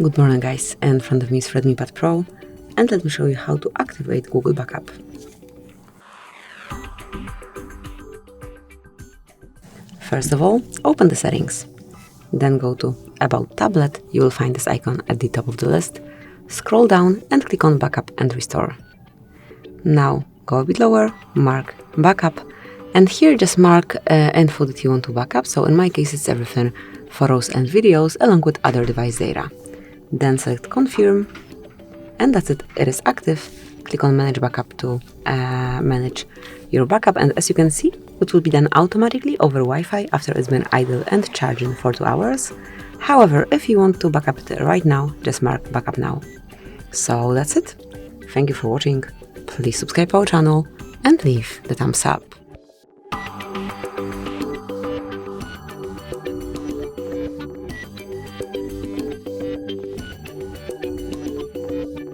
Good morning guys, in front of me is REDMI Pad Pro and let me show you how to activate Google Backup. First of all, open the settings. Then go to About Tablet, you will find this icon at the top of the list. Scroll down and click on Backup and Restore. Now go a bit lower, mark Backup, and here just mark info that you want to backup. So in my case it's everything, photos and videos along with other device data. Then select Confirm, and that's it, it is active. Click on Manage Backup to manage your backup, and as you can see, it will be done automatically over Wi-Fi after it's been idle and charging for 2 hours. However, if you want to backup it right now, just mark Backup Now. So that's it. Thank you for watching. Please subscribe our channel and leave the thumbs up.